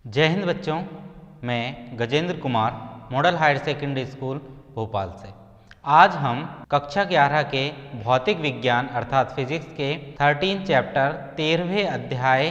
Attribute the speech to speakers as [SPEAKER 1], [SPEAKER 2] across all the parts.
[SPEAKER 1] जय हिंद बच्चों, मैं Gajendra Kumar model higher secondary school Bhopal से। आज हम कक्षा 11 के भौतिक विज्ञान अर्थात फिजिक्स के 13 चैप्टर 13वें अध्याय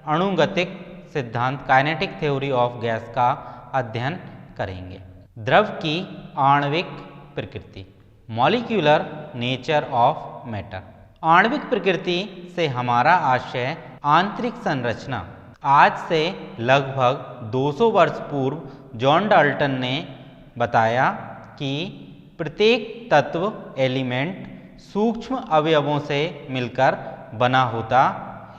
[SPEAKER 1] अणुगतिक सिद्धांत काइनेटिक थ्योरी ऑफ गैस का अध्ययन करेंगे। द्रव की आणविक प्रकृति, मॉलिक्यूलर नेचर ऑफ मैटर। आणविक प्रकृति से हमारा आशय आंतरिक संरचना। आज से लगभग 200 वर्ष पूर्व जॉन डाल्टन ने बताया कि प्रत्येक तत्व एलिमेंट सूक्ष्म अवयवों से मिलकर बना होता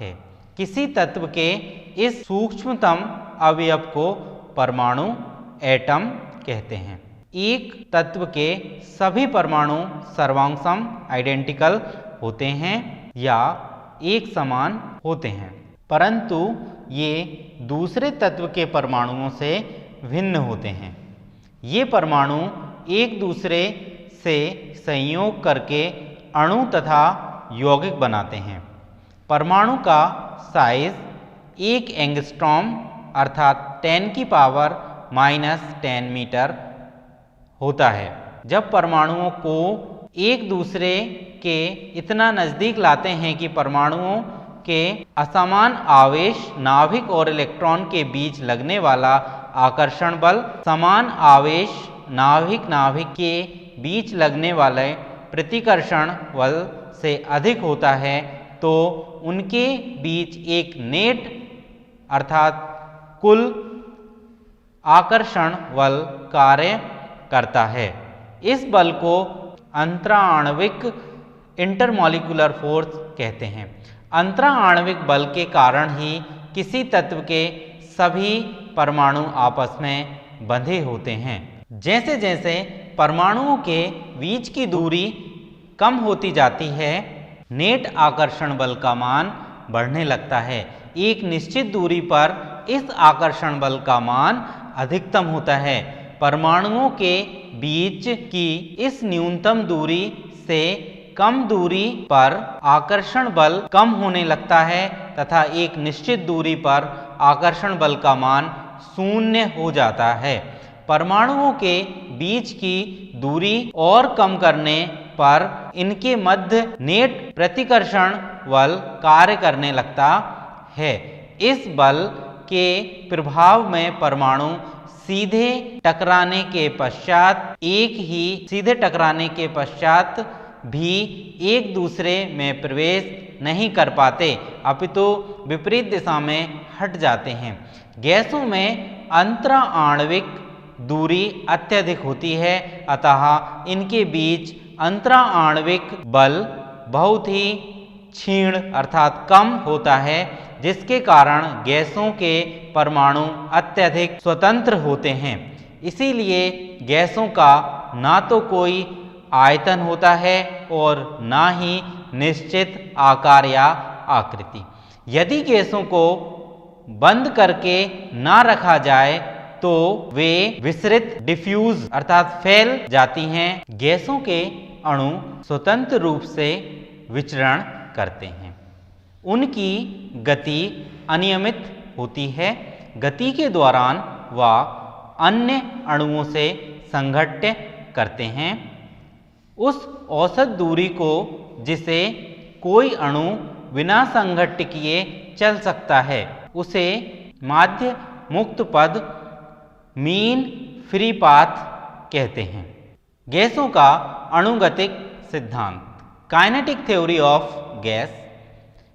[SPEAKER 1] है। किसी तत्व के इस सूक्ष्मतम अवयव को परमाणु एटम कहते हैं। एक तत्व के सभी परमाणु सर्वांगसम आइडेंटिकल होते हैं या एक समान होते हैं, परंतु ये दूसरे तत्व के परमाणुओं से भिन्न होते हैं। ये परमाणु एक दूसरे से संयोग करके अणु तथा यौगिक बनाते हैं। परमाणु का साइज 1 एंगस्ट्रॉम अर्थात 10⁻⁻10 मीटर होता है। जब परमाणुओं को एक दूसरे के इतना नज़दीक लाते हैं कि परमाणुओं के असमान आवेश नाभिक और इलेक्ट्रॉन के बीच लगने वाला आकर्षण बल समान आवेश नाभिक के बीच लगने वाले प्रतिकर्षण बल से अधिक होता है, तो उनके बीच एक नेट अर्थात कुल आकर्षण बल कार्य करता है। इस बल को अंतराण्विक इंटरमॉलिक्यूलर फोर्स कहते हैं। अंतराण्विक बल के कारण ही किसी तत्व के सभी परमाणु आपस में बंधे होते हैं। जैसे जैसे परमाणुओं के बीच की दूरी कम होती जाती है, नेट आकर्षण बल का मान बढ़ने लगता है। एक निश्चित दूरी पर इस आकर्षण बल का मान अधिकतम होता है। परमाणुओं के बीच की इस न्यूनतम दूरी से कम दूरी पर आकर्षण बल कम होने लगता है तथा एक निश्चित दूरी पर आकर्षण बल का मान शून्य हो जाता है। परमाणुओं के बीच की दूरी और कम करने पर इनके मध्य नेट प्रतिकर्षण बल कार्य करने लगता है। इस बल के प्रभाव में परमाणु सीधे टकराने के पश्चात भी एक दूसरे में प्रवेश नहीं कर पाते, अपितु विपरीत दिशा में हट जाते हैं। गैसों में अंतराण्विक दूरी अत्यधिक होती है, अतः इनके बीच अंतराण्विक बल बहुत ही क्षीण अर्थात कम होता है, जिसके कारण गैसों के परमाणु अत्यधिक स्वतंत्र होते हैं। इसीलिए गैसों का ना तो कोई आयतन होता है और ना ही निश्चित आकार या आकृति। यदि गैसों को बंद करके ना रखा जाए तो वे विसरित डिफ्यूज अर्थात फैल जाती हैं। गैसों के अणु स्वतंत्र रूप से विचरण करते हैं। उनकी गति अनियमित होती है। गति के दौरान वह अन्य अणुओं से संघट्य करते हैं। उस औसत दूरी को जिसे कोई अणु बिना संघट्य किए चल सकता है, उसे माध्य मुक्त पद मीन फ्री पाथ कहते हैं। गैसों का अणुगतिक सिद्धांत काइनेटिक थ्योरी ऑफ गैस।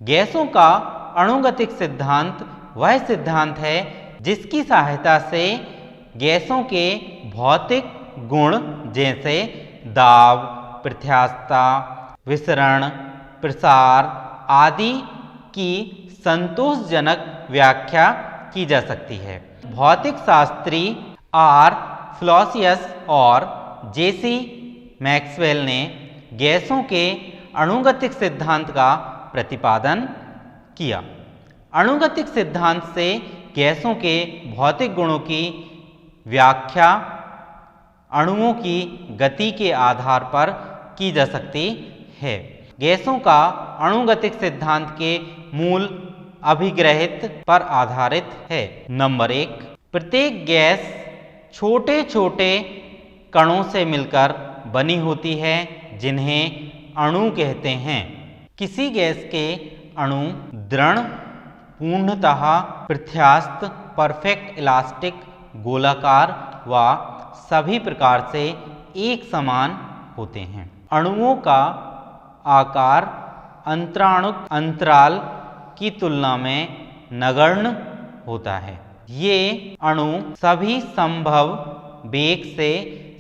[SPEAKER 1] गैसों का अणुगतिक सिद्धांत वह सिद्धांत है जिसकी सहायता से गैसों के भौतिक गुण जैसे दाब, प्रत्यास्थता, विसरण, प्रसार आदि की संतोषजनक व्याख्या की जा सकती है। भौतिक शास्त्री आर फ्लोसियस और जेसी मैक्सवेल ने गैसों के अणुगतिक सिद्धांत का प्रतिपादन किया। अणुगतिक सिद्धांत से गैसों के भौतिक गुणों की व्याख्या अणुओं की गति के आधार पर की जा सकती है। गैसों का अणुगतिक सिद्धांत के मूल अभिग्रहित पर आधारित है। नंबर 1, प्रत्येक गैस छोटे छोटे कणों से मिलकर बनी होती है जिन्हें अणु कहते हैं। किसी गैस के अणु दृढ़, पूर्णतः प्रत्यास्थ, परफेक्ट इलास्टिक, गोलाकार व सभी प्रकार से एक समान होते हैं। अणुओं का आकार अंतराणुक अंतराल की तुलना में नगण्य होता है। ये अणु सभी संभव वेग से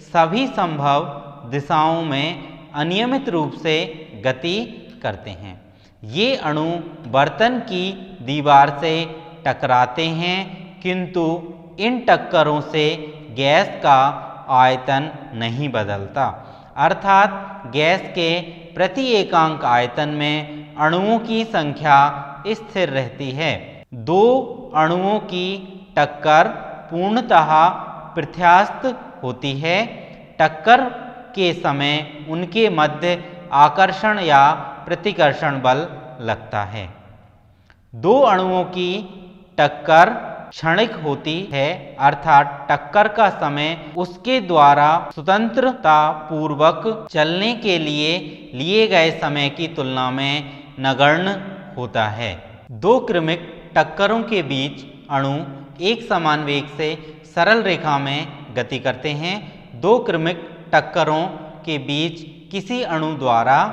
[SPEAKER 1] सभी संभव दिशाओं में अनियमित रूप से गति करते हैं। ये अणु बर्तन की दीवार से टकराते हैं, किंतु इन टक्करों से गैस का आयतन नहीं बदलता, अर्थात गैस के प्रति एकांक आयतन में अणुओं की संख्या स्थिर रहती है। दो अणुओं की टक्कर पूर्णतः प्रत्यास्थ होती है। टक्कर के समय उनके मध्य आकर्षण या प्रतिकर्षण बल लगता है। दो अणुओं की टक्कर क्षणिक होती है, अर्थात टक्कर का समय उसके द्वारा स्वतंत्रता पूर्वक चलने के लिए गए समय की तुलना में नगण्य होता है। दो क्रमिक टक्करों के बीच अणु एक समान वेग से सरल रेखा में गति करते हैं। दो क्रमिक टक्करों के बीच किसी अणु द्वारा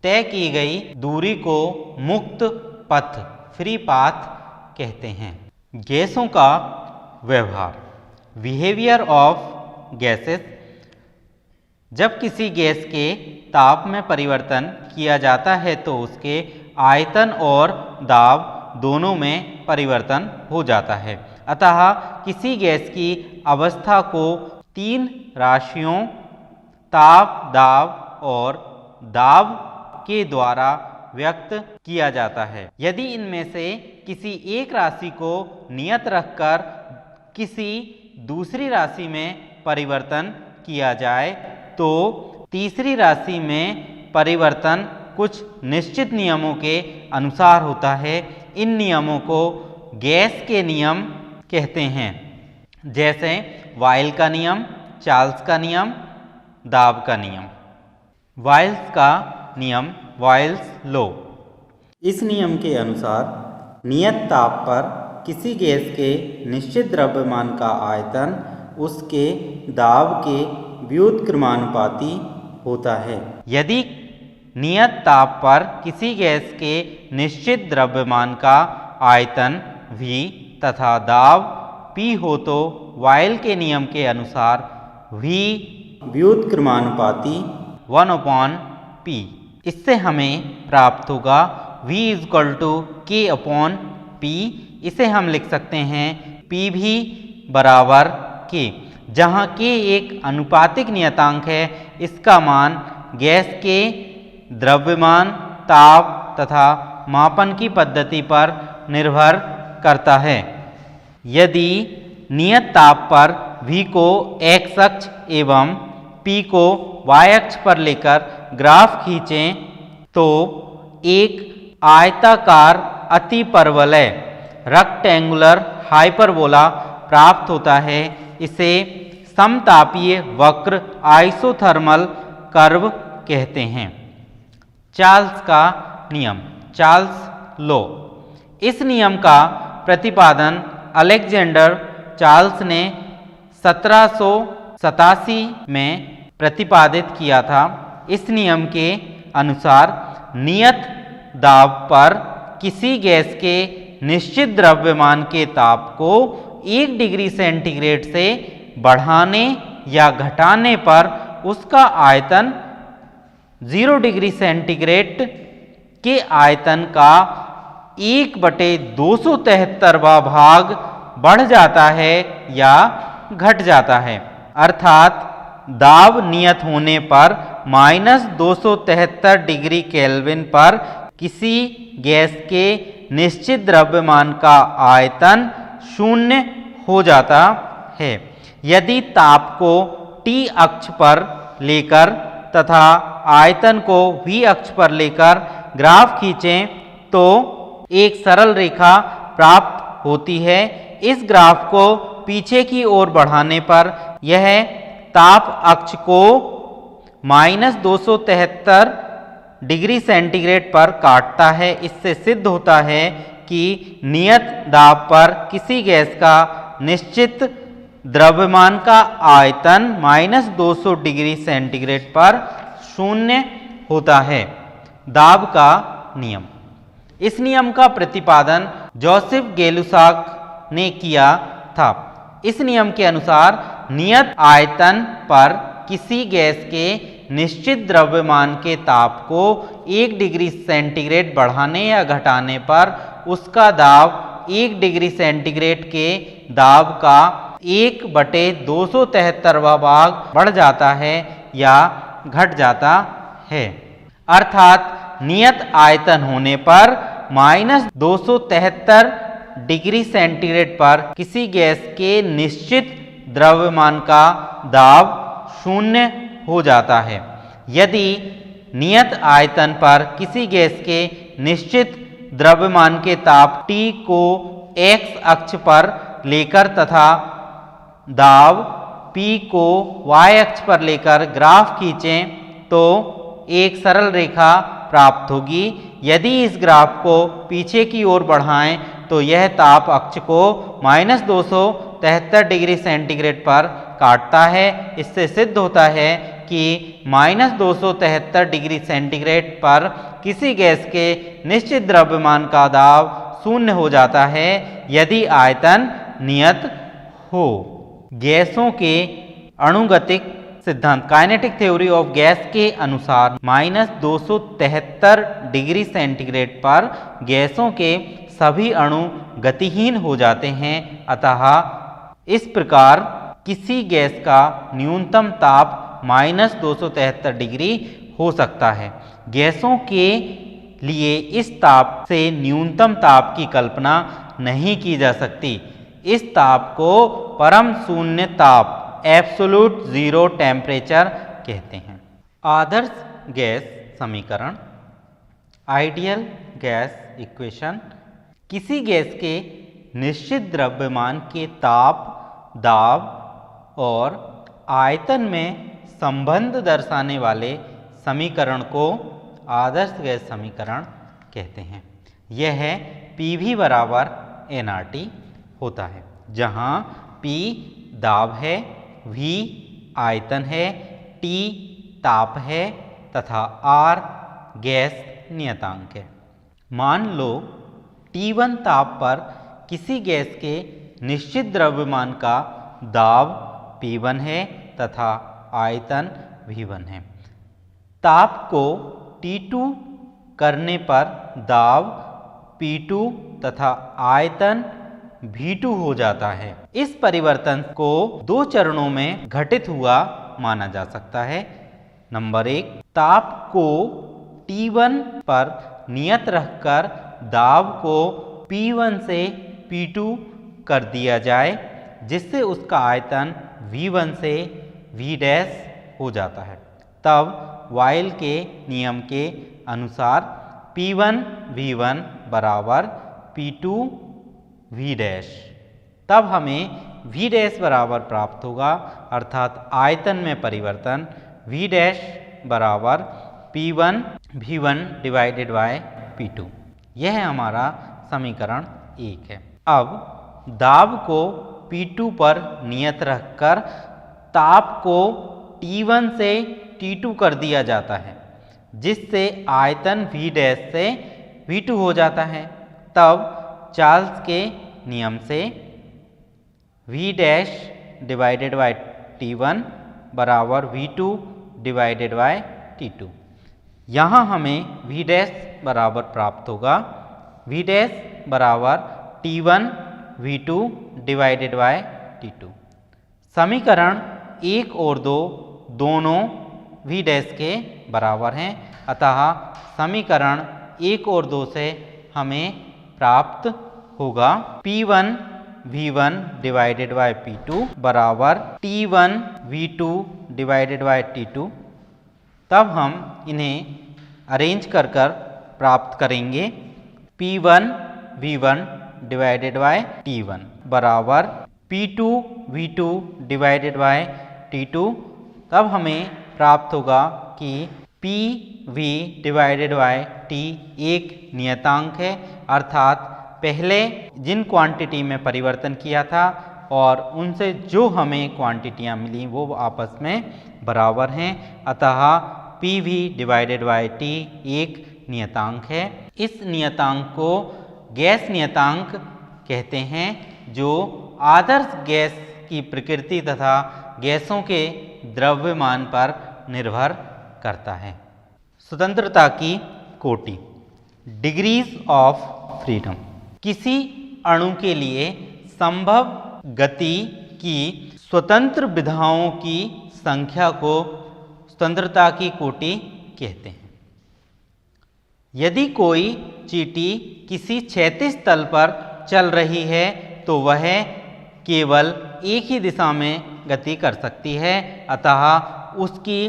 [SPEAKER 1] तय की गई दूरी को मुक्त पथ, फ्री पाथ कहते हैं। गैसों का व्यवहार, बिहेवियर ऑफ गैसेस। जब किसी गैस के ताप में परिवर्तन किया जाता है तो उसके आयतन और दाब दोनों में परिवर्तन हो जाता है। अतः किसी गैस की अवस्था को तीन राशियों ताप, दाब और दाब के द्वारा व्यक्त किया जाता है। यदि इनमें से किसी एक राशि को नियत रखकर किसी दूसरी राशि में परिवर्तन किया जाए तो तीसरी राशि में परिवर्तन कुछ निश्चित नियमों के अनुसार होता है। इन नियमों को गैस के नियम कहते हैं, जैसे वाइल का नियम, चार्ल्स का नियम, दाब का नियम। वाइल्स का नियम, वाइल्स लॉ। इस नियम के अनुसार नियत ताप पर किसी गैस के निश्चित द्रव्यमान का आयतन उसके दाब के व्युत्क्रमानुपाती होता है। यदि नियत ताप पर किसी गैस के निश्चित द्रव्यमान का आयतन V तथा दाब P हो तो वाइल के नियम के अनुसार V व्युत्क्रमानुपाती 1/P। इससे हमें प्राप्त होगा V = K/P। इसे हम लिख सकते हैं P भी बराबर K, जहाँ K एक अनुपातिक नियतांक है। इसका मान गैस के द्रव्यमान, ताप तथा मापन की पद्धति पर निर्भर करता है। यदि नियत ताप पर V को x अक्ष एवं P को y अक्ष पर लेकर ग्राफ खींचें तो एक आयताकार अतिपरवलय रेक्टेंगुलर हाइपरबोला प्राप्त होता है। इसे समतापीय वक्र आइसोथर्मल कर्व कहते हैं। चार्ल्स का नियम, चार्ल्स लॉ। इस नियम का प्रतिपादन अलेक्जेंडर चार्ल्स ने 1787 में प्रतिपादित किया था। इस नियम के अनुसार नियत दाब पर किसी गैस के निश्चित द्रव्यमान के ताप को 1 डिग्री सेंटीग्रेड से बढ़ाने या घटाने पर उसका आयतन 0 डिग्री सेंटीग्रेड के आयतन का 1/273वां भाग बढ़ जाता है या घट जाता है। अर्थात दाब नियत होने पर -273 डिग्री केल्विन पर किसी गैस के निश्चित द्रव्यमान का आयतन 0 हो जाता है। यदि ताप को T अक्ष पर लेकर तथा आयतन को V अक्ष पर लेकर ग्राफ खींचें तो एक सरल रेखा प्राप्त होती है। इस ग्राफ को पीछे की ओर बढ़ाने पर यह ताप अक्ष को -273 डिग्री सेंटीग्रेड पर काटता है। इससे सिद्ध होता है कि नियत दाब पर किसी गैस का निश्चित द्रव्यमान का आयतन -200 डिग्री सेंटीग्रेड पर शून्य होता है। दाब का नियम। इस नियम का प्रतिपादन जोसेफ गै-लुसाक ने किया था। इस नियम के अनुसार नियत आयतन पर किसी गैस के निश्चित द्रव्यमान के ताप को 1 डिग्री सेंटीग्रेड बढ़ाने या घटाने पर उसका दाब 1 डिग्री सेंटीग्रेड के दाब का 1/273वां भाग बढ़ जाता है या घट जाता है। अर्थात नियत आयतन होने पर -273 डिग्री सेंटीग्रेड पर किसी गैस के निश्चित द्रव्यमान का दाब शून्य हो जाता है। यदि नियत आयतन पर किसी गैस के निश्चित द्रव्यमान के ताप T को x अक्ष पर लेकर तथा दाब P को y अक्ष पर लेकर ग्राफ खींचें तो एक सरल रेखा प्राप्त होगी। यदि इस ग्राफ को पीछे की ओर बढ़ाएं तो यह ताप अक्ष को -273 डिग्री सेंटीग्रेड पर काटता है। इससे सिद्ध होता है कि -273 डिग्री सेंटीग्रेड पर किसी गैस के निश्चित द्रव्यमान का दाब शून्य हो जाता है यदि आयतन नियत हो। गैसों के अणुगतिक सिद्धांत काइनेटिक थ्योरी ऑफ गैस के अनुसार -273 डिग्री सेंटीग्रेड पर गैसों के सभी अणु गतिहीन हो जाते हैं। अतः इस प्रकार किसी गैस का न्यूनतम ताप -273 डिग्री हो सकता है। गैसों के लिए इस ताप से न्यूनतम ताप की कल्पना नहीं की जा सकती। इस ताप को परम शून्य ताप एब्सोल्यूट जीरो टेम्परेचर कहते हैं। आदर्श गैस समीकरण आइडियल गैस इक्वेशन। किसी गैस के निश्चित द्रव्यमान के ताप, दाब और आयतन में संबंध दर्शाने वाले समीकरण को आदर्श गैस समीकरण कहते हैं। यह PV बराबर nRT होता है, जहाँ P दाब है, V आयतन है, T ताप है तथा R गैस नियतांक है। मान लो T1 ताप पर किसी गैस के निश्चित द्रव्यमान का दाब P1 है तथा आयतन V1 है। ताप को T2 करने पर दाब P2 तथा आयतन V2 हो जाता है। इस परिवर्तन को दो चरणों में घटित हुआ माना जा सकता है। नंबर 1, ताप को T1 पर नियत रखकर दाब को P1 से P2 कर दिया जाए, जिससे उसका आयतन V1 से V' हो जाता है। तब वायल के नियम के अनुसार P1 V1 बराबर P2 V'। तब हमें V' बराबर प्राप्त होगा, अर्थात आयतन में परिवर्तन V' बराबर P1 V1 divided by P2। यह हमारा समीकरण 1 है। अब दाब को P2 पर नियत रखकर ताप को T1 से T2 कर दिया जाता है, जिससे आयतन V' से V2 हो जाता है। तब चार्ल्स के नियम से V' डिवाइडेड बाय T1 बराबर V2 डिवाइडेड बाय T2। यहाँ हमें V' बराबर प्राप्त होगा V' बराबर T1 V2 divided by T2। समीकरण 1 और 2 दोनों V' के बराबर हैं, अतः समीकरण 1 और 2 से हमें प्राप्त होगा P1 V1 divided by P2 बराबर T1 V2 divided by T2। तब हम इन्हें अरेंज कर प्राप्त करेंगे। P1 V1 divided by T1 बराबर P2 V2 divided by T2। तब हमें प्राप्त होगा कि PV डिवाइडेड बाय T एक नियतांक है, अर्थात पहले जिन क्वांटिटी में परिवर्तन किया था और उनसे जो हमें क्वांटिटियाँ मिली वो आपस में बराबर हैं, अतः PV डिवाइडेड बाय T एक नियतांक है। इस नियतांक को गैस नियतांक कहते हैं, जो आदर्श गैस की प्रकृति तथा गैसों के द्रव्यमान पर निर्भर करता है। स्वतंत्रता की कोटि, डिग्रीज ऑफ फ्रीडम, किसी अणु के लिए संभव गति की स्वतंत्र विधाओं की संख्या को स्वतंत्रता की कोटि कहते हैं। यदि कोई चींटी किसी क्षैतिज तल पर चल रही है तो वह केवल एक ही दिशा में गति कर सकती है, अतः उसकी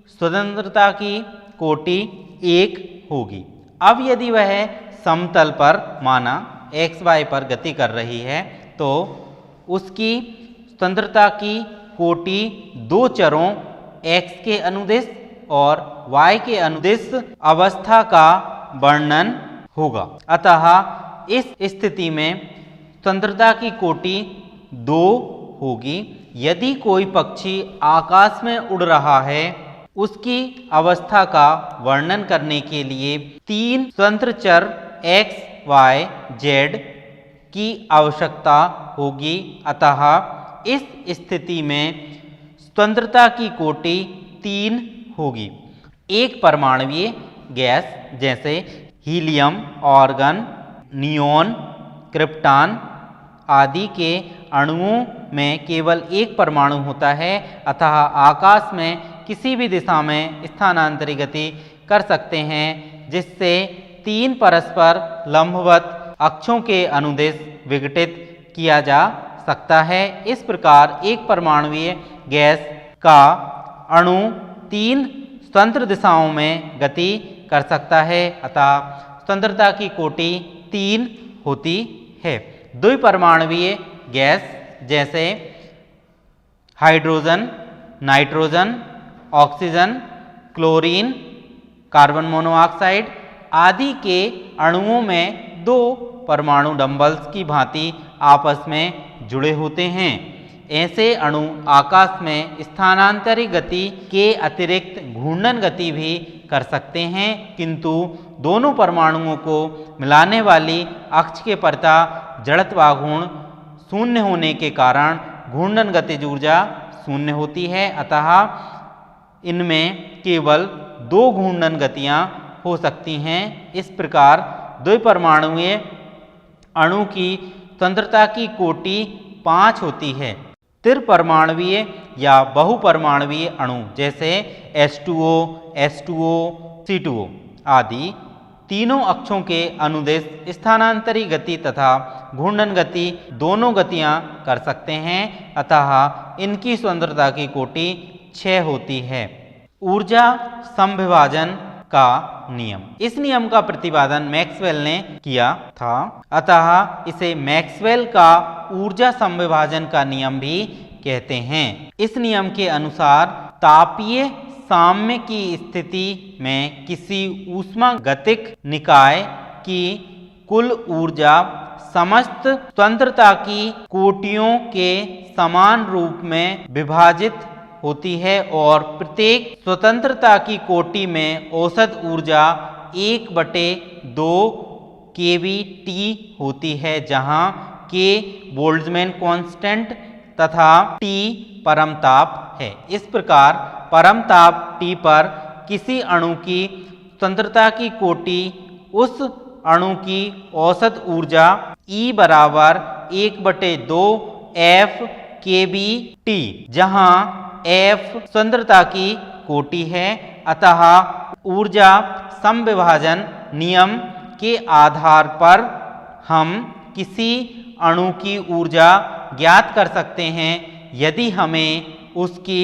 [SPEAKER 1] स्वतंत्रता की कोटि एक होगी। अब यदि वह समतल पर माना XY पर गति कर रही है तो उसकी स्वतंत्रता की कोटि दो चरों X के अनुदिश और Y के अनुदिश अवस्था का वर्णन होगा। अतः इस स्थिति में स्वतंत्रता की कोटि दो होगी। यदि कोई पक्षी आकाश में उड़ रहा है, उसकी अवस्था का वर्णन करने के लिए तीन स्वतंत्र चर X, Y, Z की आवश्यकता होगी। अतः इस स्थिति में स्वतंत्रता की कोटि तीन होगी। एक परमाणुवीय गैस जैसे हीलियम, आर्गन, नियोन, क्रिप्टॉन आदि के अणुओं में केवल एक परमाणु होता है, अतः आकाश में किसी भी दिशा में स्थानांतरित गति कर सकते हैं, जिससे तीन परस्पर लंबवत अक्षों के अनुदिश विघटित किया जा सकता है। इस प्रकार एक परमाणुवीय गैस का अणु तीन स्वतंत्र दिशाओं में गति कर सकता है, अतः स्वतंत्रता की कोटि तीन होती है। द्विपरमाणुवीय गैस जैसे hydrogen, nitrogen, oxygen, chlorine, carbon monoxide आदि के अणुओं में दो परमाणु डंबल्स की भांति आपस में जुड़े होते हैं। ऐसे अणु आकाश में स्थानांतरित गति के अतिरिक्त घूर्णन गति भी कर सकते हैं, किंतु दोनों परमाणुओं को मिलाने वाली अक्ष के परता जड़त्वाघूर्ण शून्य होने के कारण घूर्णन गतिज ऊर्जा शून्य होती है, अतः इनमें केवल दो घूर्णन गतियां हो सकती हैं। इस प्रकार द्विपरमाणुवीय अणु की स्वतंत्रता की कोटि 5 होती है। त्रिपरमाणुवीय या बहुपरमाणुवीय अणु जैसे H2O, H2O, C2O आदि तीनों अक्षों के अनुदिश स्थानांतरित गति तथा घूर्णन गति दोनों गतियां कर सकते हैं, अतः इनकी स्वतंत्रता की कोटि 6 होती है। ऊर्जा समविभाजन का नियम, इस नियम का प्रतिपादन मैक्सवेल ने किया था, अतः इसे मैक्सवेल का ऊर्जा समविभाजन का नियम भी कहते हैं। इस नियम के अनुसार तापीय साम्य की स्थिति में किसी ऊष्मागतिक निकाय की कुल ऊर्जा समस्त स्वतंत्रता की कोटियों के समान रूप में विभाजित होती है और प्रत्येक स्वतंत्रता की कोटि में औसत ऊर्जा 1/2 kBT होती है, जहां K बोल्ट्जमैन कांस्टेंट तथा T परमताप है। इस प्रकार परमताप T पर किसी अणु की स्वतंत्रता की कोटि उस अणु की औसत ऊर्जा E बराबर 1/2 F kBT, जहां F स्वतंत्रता की कोटि है, अतः ऊर्जा समविभाजन नियम के आधार पर हम किसी अणु की ऊर्जा ज्ञात कर सकते हैं यदि हमें उसकी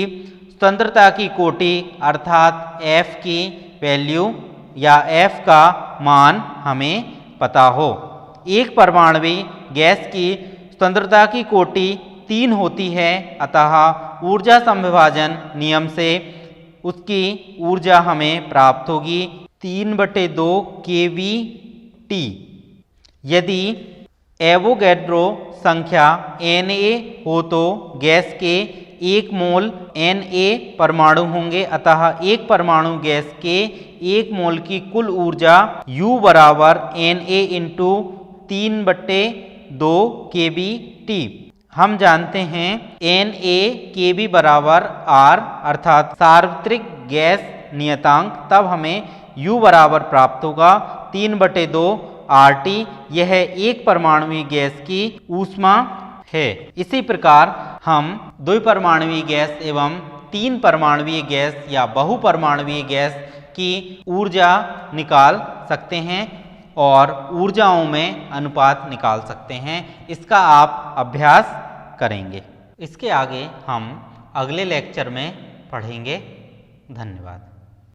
[SPEAKER 1] स्वतंत्रता की कोटि अर्थात F की वैल्यू या F का मान हमें पता हो। एक परमाणु गैस की स्वतंत्रता की कोटि 3 होती है, अतः ऊर्जा संविभाजन नियम से उसकी ऊर्जा हमें प्राप्त होगी 3/2 kVT। यदि एवोगैड्रो संख्या Na हो तो गैस के 1 मोल Na परमाणु होंगे, अतः एक परमाणु गैस के 1 मोल की कुल ऊर्जा U बराबर Na इंटू 3/2 kVT। हम जानते हैं Na kV बराबर R अर्थात सार्वत्रिक गैस नियतांक, तब हमें U बराबर प्राप्त होगा 3/2 RT। यह एक परमाणुवीय गैस की ऊष्मा है। इसी प्रकार हम द्विपरमाणुवीय गैस एवं 3 परमाणुवीय गैस या बहुपरमाणुवीय गैस की ऊर्जा निकाल सकते हैं और ऊर्जाओं में अनुपात निकाल सकते हैं। इसका आप अभ्यास करेंगे। इसके आगे हम अगले लेक्चर में पढ़ेंगे। धन्यवाद।